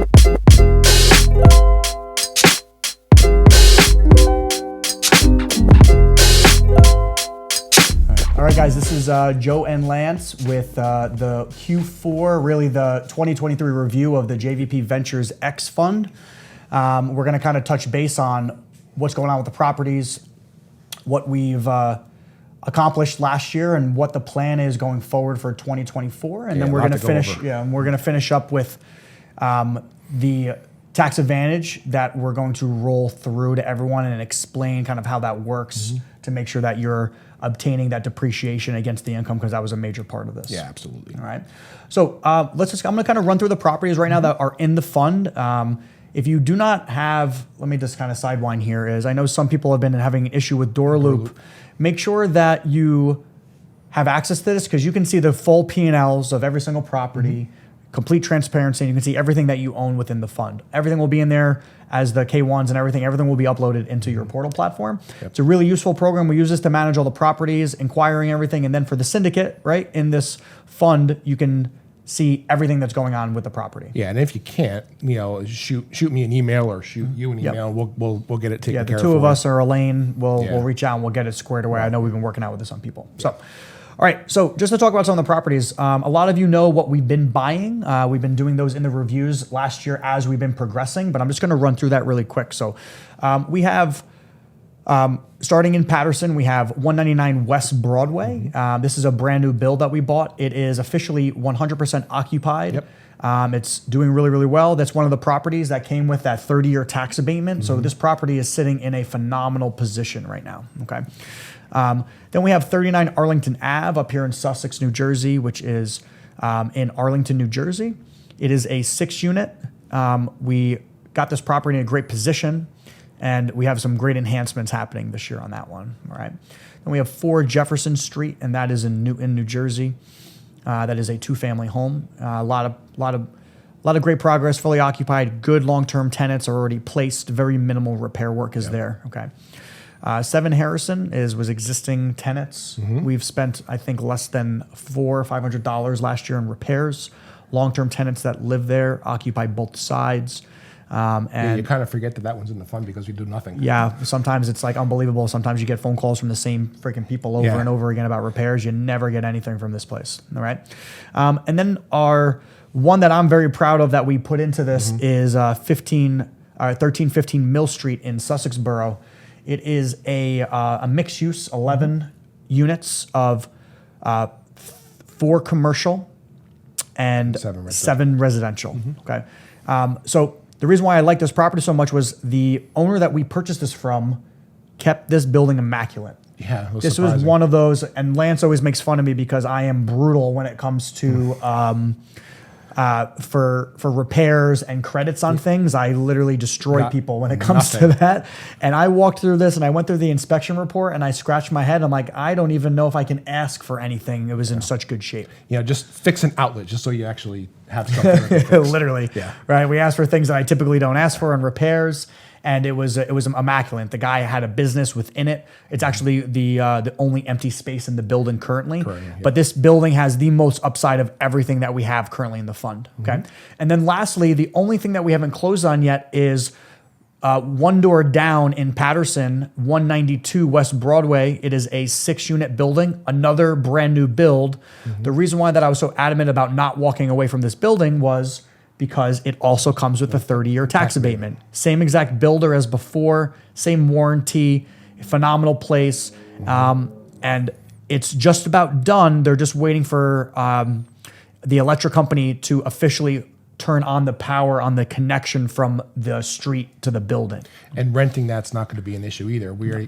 All right, guys, this is Joe and Lance with the Q4, really the 2023 review of the JVP Ventures X Fund. We're going to kind of touch base on what's going on with the properties, what we've accomplished last year, and what the plan is going forward for 2024. And then we're going to finish. And we're going to finish up with the tax advantage that we're going to roll through to everyone and explain kind of how that works to make sure that you're obtaining that depreciation against the income, because that was a major part of this. Yeah, absolutely. All right. So I'm going to kind of run through the properties right now that are in the fund. If you do not have, let me just kind of sidewind here, is I know some people have been having an issue with Door Loop. Make sure that you have access to this, because you can see the full P&Ls of every single property, complete transparency, and you can see everything that you own within the fund. Everything will be in there as the K1s and everything. Everything will be uploaded into your portal platform. It's a really useful program. We use this to manage all the properties, inquiring everything, and then for the syndicate, right, in this fund, you can see everything that's going on with the property. Yeah, and if you can't, shoot me an email or shoot you an email. And we'll get it taken care of. Yeah, the two of us or Elaine will reach out and we'll get it squared away. I know we've been working out with this on people. So. All right, so just to talk about some of the properties, a lot of you know what we've been buying. We've been doing those in the reviews last year as we've been progressing, but I'm just going to run through that really quick. So we have, starting in Paterson, we have 199 West Broadway. This is a brand new build that we bought. It is officially 100% occupied. It's doing really, really well. That's one of the properties that came with that 30-year tax abatement. So this property is sitting in a phenomenal position right now, okay? Then we have 39 Arlington Ave up here in Sussex, New Jersey, which is in Arlington, New Jersey. It is a 6-unit. We got this property in a great position, and we have some great enhancements happening this year on that one. All right. Then we have 4 Jefferson Street, and that is in New Jersey. That is a 2-family home. A lot of great progress, fully occupied. Good long-term tenants are already placed. Very minimal repair work is there. Okay. 7 Harrison was existing tenants. We've spent, I think, less than $400 or $500 last year in repairs. Long-term tenants that live there occupy both sides. And you kind of forget that one's in the fund because we do nothing. Yeah, sometimes it's like unbelievable. Sometimes you get phone calls from the same freaking people over and over again about repairs. You never get anything from this place. All right. And then our one that I'm very proud of that we put into this is 1315 Mill Street in Sussex Borough. It is a mixed use, 11 units of 4 commercial and 7 residential. Okay. So the reason why I like this property so much was the owner that we purchased this from kept this building immaculate. Yeah, this was one of those, and Lance always makes fun of me because I am brutal when it comes to for repairs and credits on things. I literally destroy people when it comes to that. And I walked through this and I went through the inspection report and I scratched my head. I'm like, I don't even know if I can ask for anything. It was in such good shape. Just fix an outlet just so you actually have something. Literally. Yeah. Right. We asked for things that I typically don't ask for in repairs. And it was immaculate. The guy had a business within it. It's actually the only empty space in the building currently. But this building has the most upside of everything that we have currently in the fund. Okay, and then lastly, the only thing that we haven't closed on yet is one door down in Paterson, 192 West Broadway. It is a 6-unit building, another brand new build. The reason why that I was so adamant about not walking away from this building was because it also comes with a 30-year tax abatement. Same exact builder as before, same warranty, phenomenal place. And it's just about done. They're just waiting for the electric company to officially turn on the power on the connection from the street to the building. And renting that's not going to be an issue either. The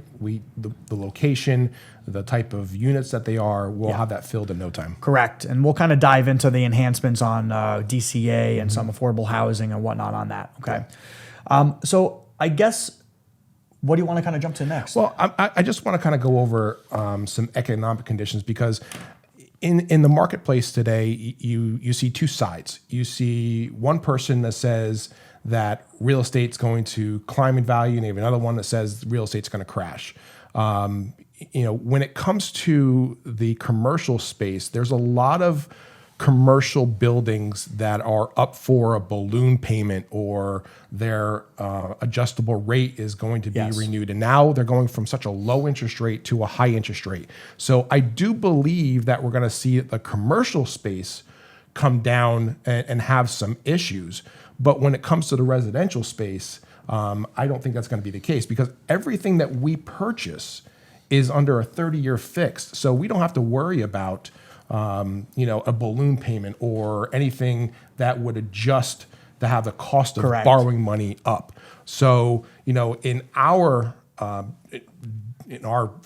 location, the type of units that they are, we'll have that filled in no time. Correct. And we'll kind of dive into the enhancements on DCA and some affordable housing and whatnot on that. Okay. So I guess, what do you want to kind of jump to next? Well, I just want to kind of go over some economic conditions, because in the marketplace today, you see 2 sides. You see one person that says that real estate's going to climb in value, and you have another one that says real estate's going to crash. When it comes to the commercial space, there's a lot of commercial buildings that are up for a balloon payment or their adjustable rate is going to be renewed. And now they're going from such a low interest rate to a high interest rate. So I do believe that we're going to see the commercial space come down and have some issues. But when it comes to the residential space, I don't think that's going to be the case, because everything that we purchase is under a 30-year fixed. So we don't have to worry about a balloon payment or anything that would adjust to have the cost of borrowing money up. So, in our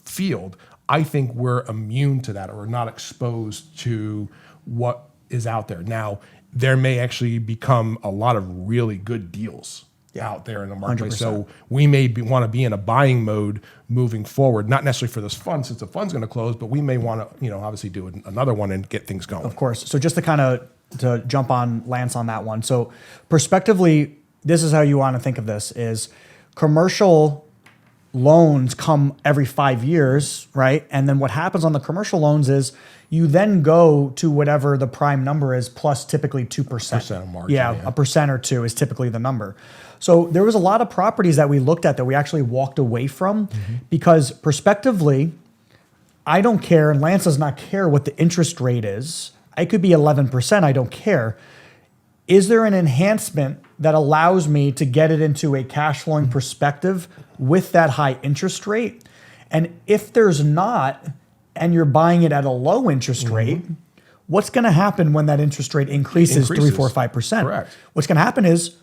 field, I think we're immune to that, or not exposed to what is out there. Now, there may actually become a lot of really good deals out there in the marketplace. 100%. So we may want to be in a buying mode moving forward, not necessarily for this fund since the fund's going to close, but we may want to, obviously do another one and get things going. Of course. So just to jump on Lance on that one. So prospectively, this is how you want to think of this: is commercial loans come every 5 years, right? And then what happens on the commercial loans is you then go to whatever the prime number is, plus typically 2%. Margin, yeah, 1% or 2% is typically the number. So there was a lot of properties that we looked at that we actually walked away from because prospectively, I don't care, and Lance does not care what the interest rate is. I could be 11%, I don't care. Is there an enhancement that allows me to get it into a cash flowing perspective with that high interest rate? And if there's not, and you're buying it at a low interest rate, what's going to happen when that interest rate increases 3, 4, 5%? Correct. What's going to happen is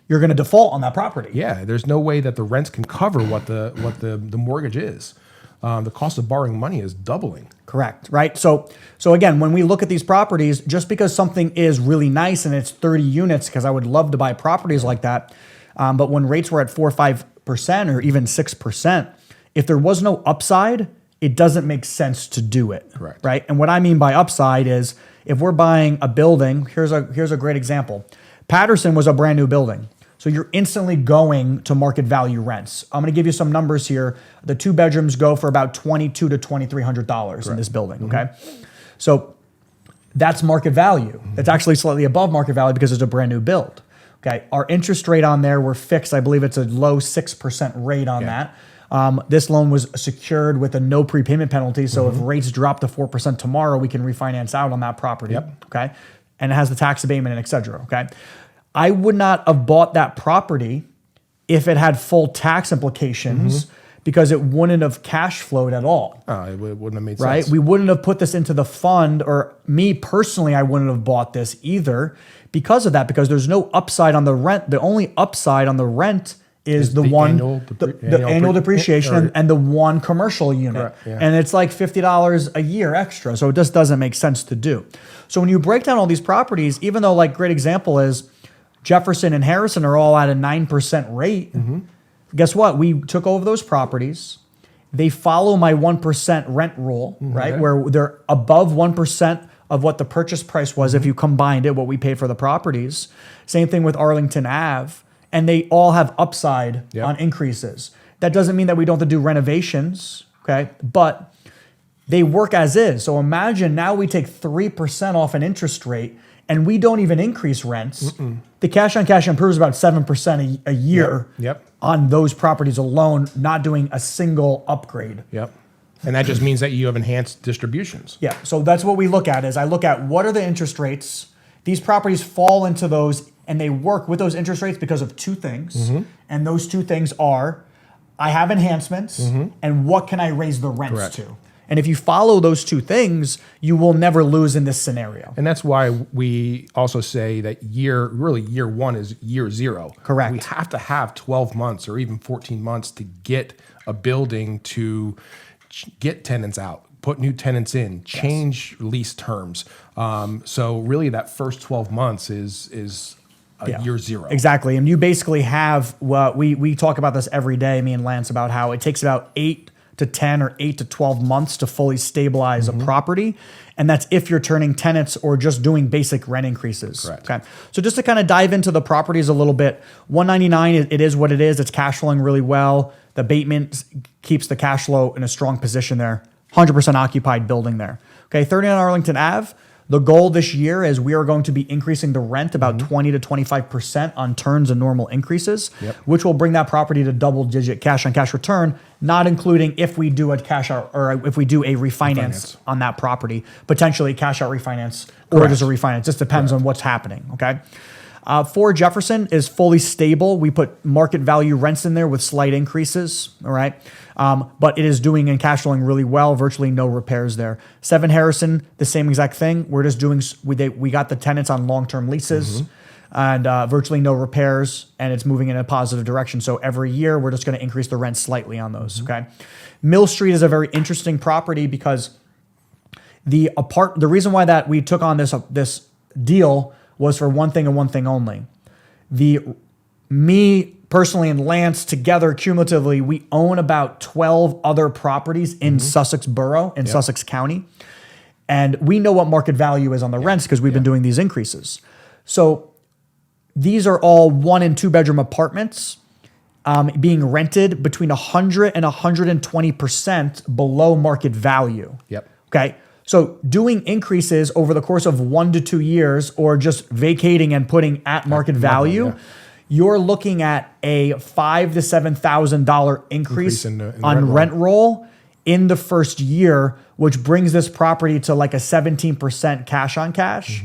you're going to default on that property. Yeah, there's no way that the rents can cover what the mortgage is. The cost of borrowing money is doubling. Correct, right? So again, when we look at these properties, just because something is really nice and it's 30 units, because I would love to buy properties like that, but when rates were at 4 or 5% or even 6%, if there was no upside, it doesn't make sense to do it. Correct. Right? And what I mean by upside is if we're buying a building, here's a great example. Patterson was a brand new building. So you're instantly going to market value rents. I'm going to give you some numbers here. The 2 bedrooms go for about $2,200 to $2,300 in this building. Okay, so that's market value. That's actually slightly above market value because it's a brand new build. Okay, our interest rate on there, we're fixed. I believe it's a low 6% rate on that. This loan was secured with a no prepayment penalty. So if rates drop to 4% tomorrow, we can refinance out on that property. Okay, and it has the tax abatement and et cetera. Okay. I would not have bought that property if it had full tax implications because it wouldn't have cash flowed at all. It wouldn't have made sense. Right? We wouldn't have put this into the fund, or me personally, I wouldn't have bought this either because of that, because there's no upside on the rent. The only upside on the rent is the annual depreciation and the one commercial unit. Correct, yeah. And it's like $50 a year extra. So it just doesn't make sense to do. So when you break down all these properties, even though, like, great example is Jefferson and Harrison are all at a 9% rate. Guess what? We took over those properties. They follow my 1% rent rule, right? Where they're above 1% of what the purchase price was if you combined it, what we paid for the properties. Same thing with Arlington Ave. And they all have upside on increases. That doesn't mean that we don't have to do renovations, okay? But they work as is. So imagine now we take 3% off an interest rate and we don't even increase rents. The cash on cash improves about 7% a year on those properties alone, not doing a single upgrade. And that just means that you have enhanced distributions. Yeah, so that's what we look at is I look at what are the interest rates. These properties fall into those and they work with those interest rates because of 2 things. And those 2 things are I have enhancements and what can I raise the rents to? And if you follow those 2 things, you will never lose in this scenario. And that's why we also say that year 1 is year 0. Correct. We have to have 12 months or even 14 months to get a building to get tenants out, put new tenants in, change lease terms. So really that first 12 months is year 0. Exactly. And you basically have, we talk about this every day, me and Lance, about how it takes about 8 to 10 or 8 to 12 months to fully stabilize a property. And that's if you're turning tenants or just doing basic rent increases. Correct. Okay. So just to kind of dive into the properties a little bit, 199, it is what it is. It's cash flowing really well. The abatement keeps the cash flow in a strong position there. 100% occupied building there. Okay. 39 Arlington Ave. The goal this year is we are going to be increasing the rent about 20 to 25% on turns and normal increases, which will bring that property to double-digit cash-on-cash return, not including if we do a cash out or if we do a refinance on that property, potentially cash out refinance or just a refinance. Just depends on what's happening. Okay. 4 Jefferson is fully stable. We put market value rents in there with slight increases. All right. But it is doing and cash flowing really well. Virtually no repairs there. 7 Harrison, the same exact thing. We're just doing, we got the tenants on long-term leases and virtually no repairs, and it's moving in a positive direction. So every year we're just going to increase the rent slightly on those. Okay. Mill Street is a very interesting property because the reason why that we took on this deal was for one thing and one thing only. Me personally and Lance together cumulatively, we own about 12 other properties in Sussex Borough, in Sussex County. And we know what market value is on the rents because we've been doing these increases. So these are all 1 and 2 bedroom apartments being rented between 100 and 120% below market value. Okay. So doing increases over the course of 1 to 2 years or just vacating and putting at market value, you're looking at a $5,000 to $7,000 increase on rent roll in the first year, which brings this property to like a 17% cash on cash.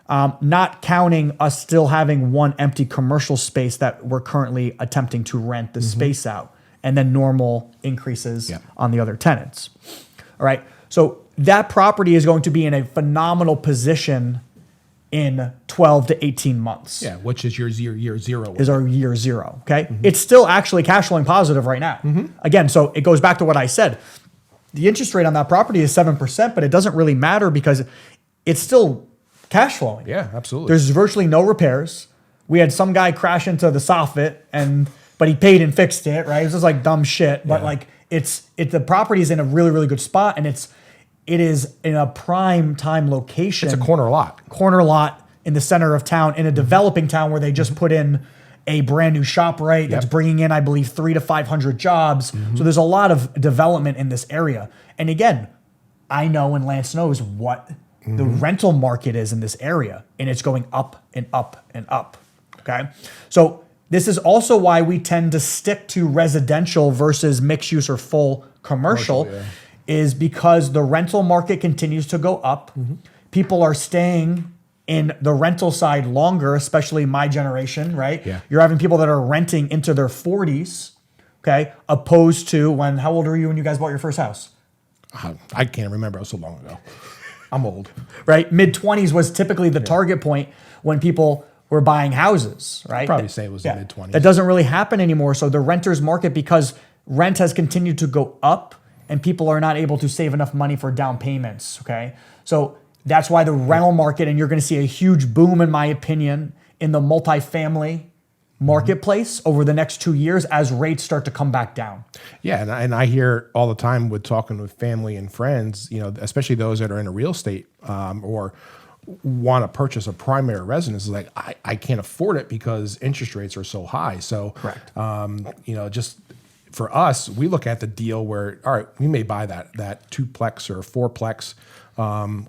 Not counting us still having 1 empty commercial space that we're currently attempting to rent the space out, and then normal increases on the other tenants. All right. So that property is going to be in a phenomenal position in 12 to 18 months. Yeah, which is your year zero. Is our year 0, okay? It's still actually cash flowing positive right now. Again, so it goes back to what I said. The interest rate on that property is 7%, but it doesn't really matter because it's still cash flowing. Yeah, absolutely. There's virtually no repairs. We had some guy crash into the soffit, but he paid and fixed it, right? It's just like dumb shit, but like the property is in a really, really good spot, and it is in a prime time location. It's a corner lot. Corner lot in the center of town, in a developing town where they just put in a brand new ShopRite that's bringing in, I believe, 300 to 500 jobs. So there's a lot of development in this area. And again, I know and Lance knows what the rental market is in this area, and it's going up and up and up. Okay. So this is also why we tend to stick to residential versus mixed use or full commercial. Is because the rental market continues to go up. People are staying in the rental side longer, especially my generation, right? You're having people that are renting into their 40s, okay, opposed to how old were you when you guys bought your first house? I can't remember. It was so long ago. I'm old. Right? Mid-20s was typically the target point when people were buying houses, right? I'd probably say it was the mid-20s. That doesn't really happen anymore. So the renter's market, because rent has continued to go up, and people are not able to save enough money for down payments, okay? So that's why the rental market, and you're gonna see a huge boom, in my opinion, in the multifamily marketplace over the next 2 years as rates start to come back down. Yeah, and I hear all the time with talking with family and friends, especially those that are in a real estate or want to purchase a primary residence, is like, I can't afford it because interest rates are so high. So, correct. Just for us, we look at the deal where, all right, we may buy that 2-plex or 4-plex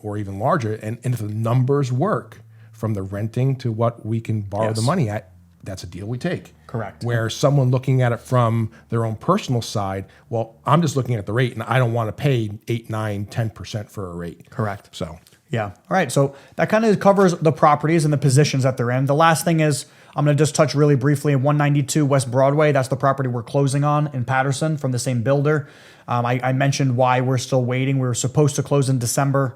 or even larger. And if the numbers work from the renting to what we can borrow the money at, that's a deal we take. Correct. Where someone looking at it from their own personal side, well, I'm just looking at the rate and I don't want to pay 8, 9, 10% for a rate. Correct. So, yeah. All right. So that kind of covers the properties and the positions that they're in. The last thing is, I'm going to just touch really briefly on 192 West Broadway. That's the property we're closing on in Patterson from the same builder. I mentioned why we're still waiting. We were supposed to close in December.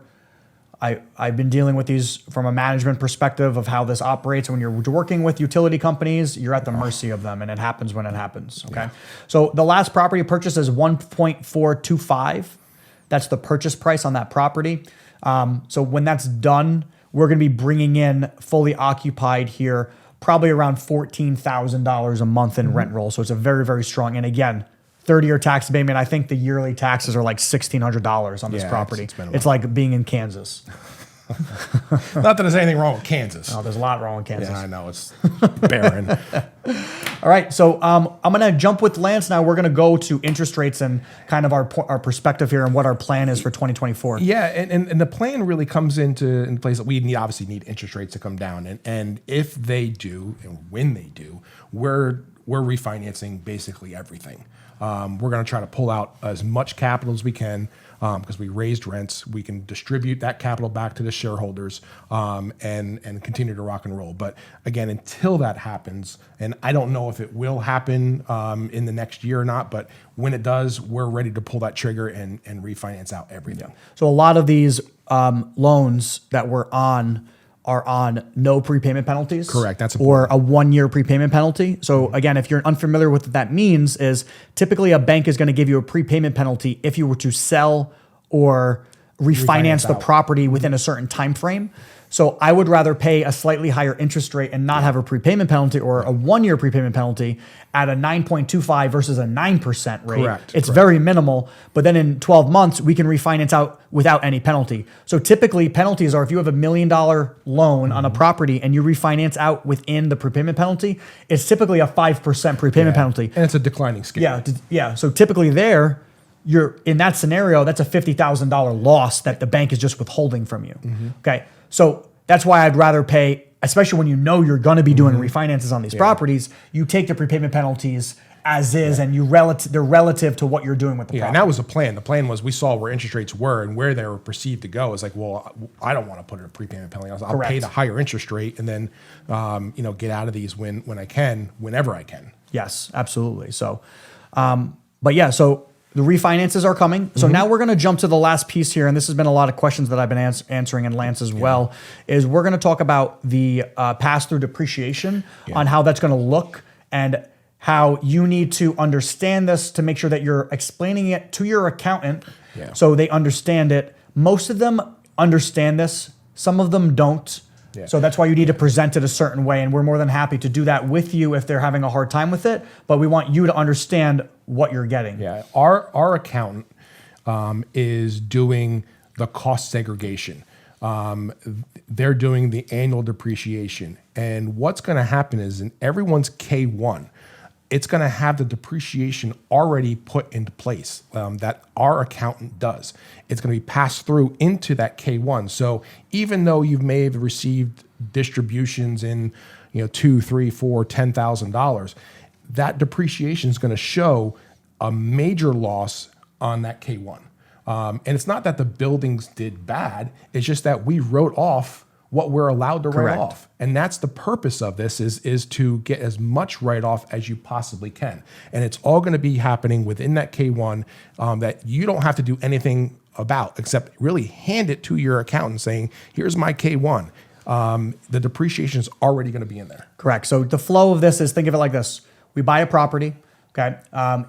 I've been dealing with these from a management perspective of how this operates. When you're working with utility companies, you're at the mercy of them, and it happens when it happens. Okay. So the last property purchase is 1.425. That's the purchase price on that property. So when that's done, we're going to be bringing in fully occupied here probably around $14,000 a month in rent roll. So it's a very, very strong. And again, 30-year tax abatement. I think the yearly taxes are like $1,600 on this property. It's like being in Kansas. Not that there's anything wrong with Kansas. Oh, there's a lot wrong with Kansas. Yeah, I know, it's barren. All right, so I'm going to jump with Lance now. We're going to go to interest rates and kind of our perspective here and what our plan is for 2024. Yeah, and the plan really comes in place that we obviously need interest rates to come down. And if they do, and when they do, we're refinancing basically everything. We're going to try to pull out as much capital as we can because we raised rents. We can distribute that capital back to the shareholders and continue to rock and roll. But again, until that happens, and I don't know if it will happen in the next year or not, but when it does, we're ready to pull that trigger and refinance out everything. So a lot of these loans that we're on are on no prepayment penalties. Correct. That's or important. a 1-year prepayment penalty. So again, if you're unfamiliar with what that means, is typically a bank is going to give you a prepayment penalty if you were to sell or refinance the out. property within a certain time frame. So I would rather pay a slightly higher interest rate and not have a prepayment penalty or a 1-year prepayment penalty at a 9.25 versus a 9% rate. Correct. It's very minimal, but then in 12 months, we can refinance out without any penalty. So typically penalties are if you have $1 million loan on a property and you refinance out within the prepayment penalty, it's typically a 5% prepayment penalty. And it's a declining scale. Yeah. So typically you're in that scenario, that's a $50,000 loss that the bank is just withholding from you. Okay. So that's why I'd rather pay, especially when you know you're going to be doing refinances on these properties, you take the prepayment penalties as is and they're relative to what you're doing with the property. And that was the plan. The plan was we saw where interest rates were and where they were perceived to go. It's like, well, I don't want to put in a prepayment penalty. I'll pay the higher interest rate and then, get out of these when I can, whenever I can. Yes, absolutely. So, but yeah, so the refinances are coming. So now we're going to jump to the last piece here. And this has been a lot of questions that I've been answering, and Lance as well, is we're going to talk about the pass-through depreciation on how that's going to look and how you need to understand this to make sure that you're explaining it to your accountant so they understand it. Most of them understand this. Some of them don't. Yeah. So that's why you need to present it a certain way. And we're more than happy to do that with you if they're having a hard time with it. But we want you to understand what you're getting. Yeah. Our accountant is doing the cost segregation. They're doing the annual depreciation. And what's going to happen is in everyone's K1, it's going to have the depreciation already put into place that our accountant does. It's going to be passed through into that K1. So even though you may have received distributions in, $2, $3, $4, $10,000, that depreciation is going to show a major loss on that K1. And it's not that the buildings did bad. It's just that we wrote off what we're allowed to write off. And that's the purpose of this is to get as much write-off as you possibly can. And it's all going to be happening within that K1 that you don't have to do anything about except really hand it to your accountant saying, here's my K1. The depreciation is already going to be in there. Correct. So the flow of this is, think of it like this. We buy a property, okay?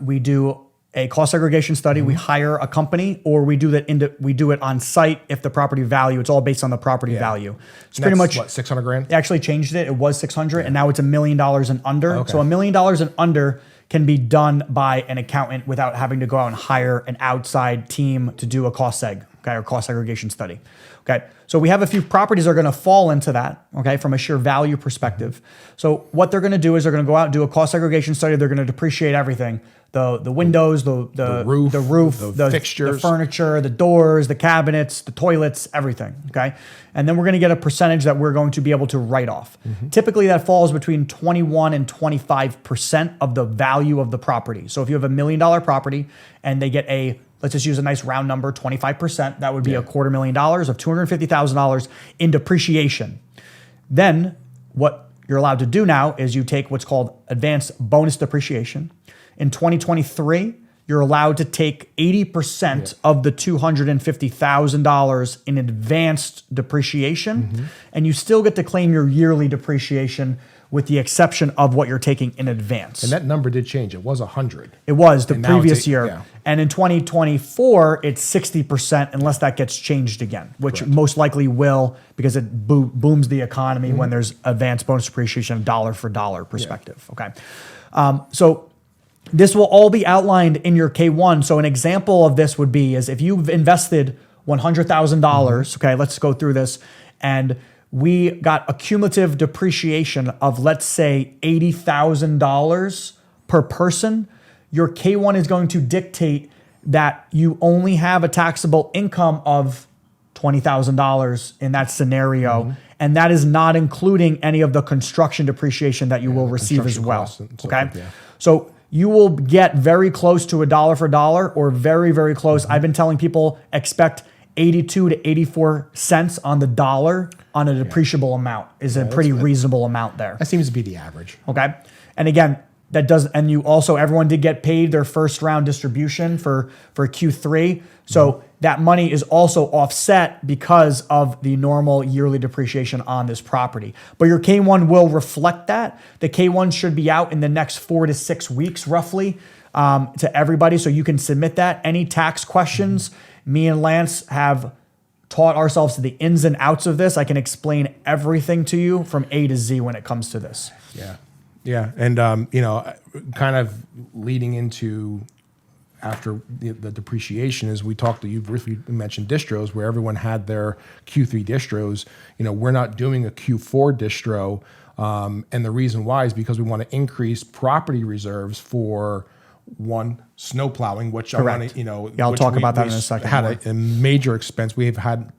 We do a cost segregation study, we hire a company, or we do it on site if the property value, it's all based on the property value. It's pretty much what, $600,000? They actually changed it. It was 600 and now it's $1 million and under. Okay. So $1 million and under can be done by an accountant without having to go out and hire an outside team to do a cost seg, okay, or cost segregation study. Okay. So we have a few properties that are going to fall into that, okay, from a sheer value perspective. So what they're going to do is they're going to go out and do a cost segregation study. They're going to depreciate everything. The windows, the roof, the fixtures, the furniture, the doors, the cabinets, the toilets, everything, okay? And then we're going to get a percentage that we're going to be able to write off. Typically that falls between 21 and 25% of the value of the property. So if you have $1 million property and they get let's just use a nice round number, 25%, that would be $250,000 of $250,000 in depreciation. Then what you're allowed to do now is you take what's called advanced bonus depreciation. In 2023, you're allowed to take 80% of the $250,000 in advanced depreciation, and you still get to claim your yearly depreciation with the exception of what you're taking in advance. And that number did change. It was 100. It was the previous year. Yeah. And in 2024, it's 60% unless that gets changed again, which most likely will because it booms the economy when there's advanced bonus depreciation, dollar for dollar perspective. Okay. So this will all be outlined in your K1. So an example of this would be is if you've invested $100,000. Okay, let's go through this. And we got a cumulative depreciation of, let's say, $80,000 per person. Your K1 is going to dictate that you only have a taxable income of $20,000 in that scenario. And that is not including any of the construction depreciation that you will receive as well. Okay. So you will get very close to a dollar for dollar, or very, very close. I've been telling people expect 82 to 84 cents on the dollar on a depreciable amount is a pretty reasonable amount there. That seems to be the average. Okay. And again, that does, and you also, everyone did get paid their first round distribution for Q3. So that money is also offset because of the normal yearly depreciation on this property. But your K1 will reflect that. The K1 should be out in the next 4 to 6 weeks, roughly, to everybody. So you can submit that. Any tax questions, me and Lance have taught ourselves the ins and outs of this. I can explain everything to you from A to Z when it comes to this. Yeah. Yeah. And, kind of leading into after the depreciation is we talked to, you briefly mentioned distros where everyone had their Q3 distros. We're not doing a Q4 distro. And the reason why is because we want to increase property reserves for one, snow plowing, which Correct. I want to, I'll talk about that in a second. Had a major expense. We've had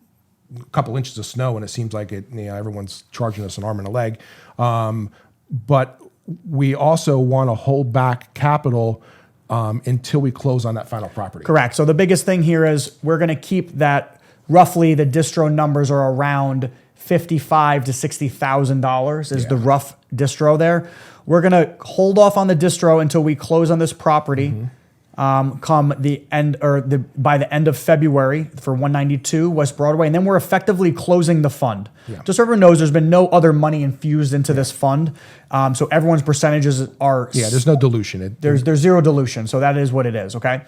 a couple inches of snow and it seems like everyone's charging us an arm and a leg. But we also want to hold back capital until we close on that final property. Correct. So the biggest thing here is we're going to keep that roughly the distro numbers are around $55,000 to $60,000 is the rough distro there. We're going to hold off on the distro until we close on this property. Come the end by the end of February for 192 West Broadway, and then we're effectively closing the fund. Just so everyone knows, there's been no other money infused into this fund, so everyone's percentages are there's no dilution. There's zero dilution, so that is what it is. Okay,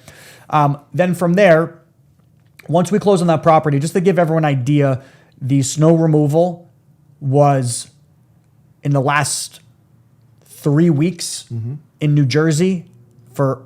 then from there, once we close on that property, just to give everyone an idea, the snow removal was in the last 3 weeks in New Jersey for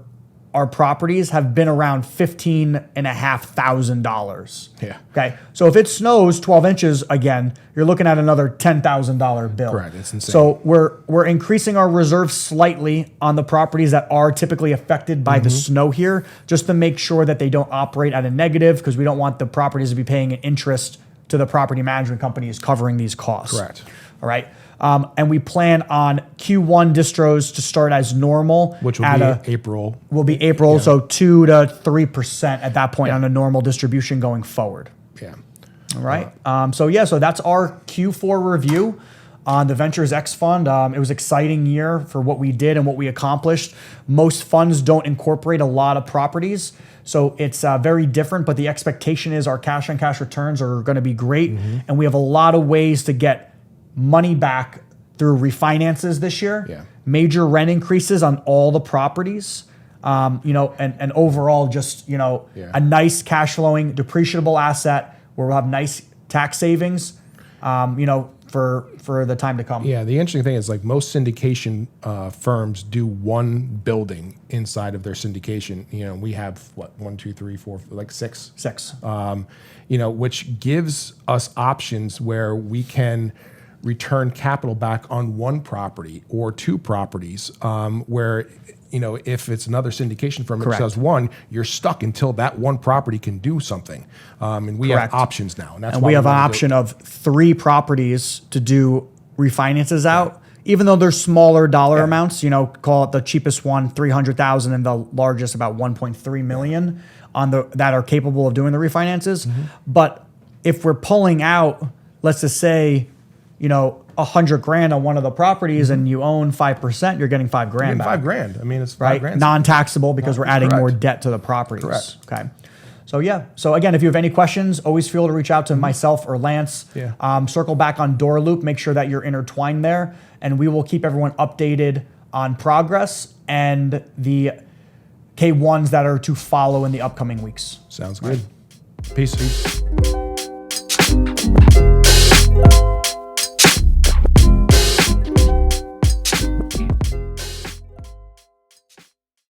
our properties have been around $15,500. Yeah. Okay. So if it snows 12 inches again, you're looking at another $10,000 bill. Correct. It's insane. So we're increasing our reserves slightly on the properties that are typically affected by the snow here, just to make sure that they don't operate at a negative, because we don't want the properties to be paying an interest to the property management companies covering these costs. Correct. All right. And we plan on Q1 distros to start as normal, which will be April. Will be April, so 2 to 3% at that point on a normal distribution going forward. Yeah. All right. So that's our Q4 review on the Ventures X Fund. It was an exciting year for what we did and what we accomplished. Most funds don't incorporate a lot of properties, so it's very different. But the expectation is our cash on cash returns are going to be great, and we have a lot of ways to get money back through refinances this year. Major rent increases on all the properties. And overall just, a nice cash flowing depreciable asset where we'll have nice tax savings, for the time to come. Yeah, the interesting thing is like most syndication firms do one building inside of their syndication. We have what, 1, 2, 3, 4, like six. Which gives us options where we can return capital back on one property or two properties, where if it's another syndication firm that says one, you're stuck until that one property can do something. And we have options now. And we have an option of 3 properties to do refinances out, even though they're smaller dollar amounts. Call it the cheapest one, $300,000, and the largest about $1.3 million that are capable of doing the refinances. But if we're pulling out, let's just say, $100,000 on one of the properties and you own 5%, you're getting $5,000 back. $5,000. I mean, it's right? $5,000. Non-taxable because we're adding more debt to the properties. Correct. Okay. So again, if you have any questions, always feel to reach out to myself or Lance. Circle back on Door Loop. Make sure that you're intertwined there, and we will keep everyone updated on progress and the K1s that are to follow in the upcoming weeks. Sounds good. Peace.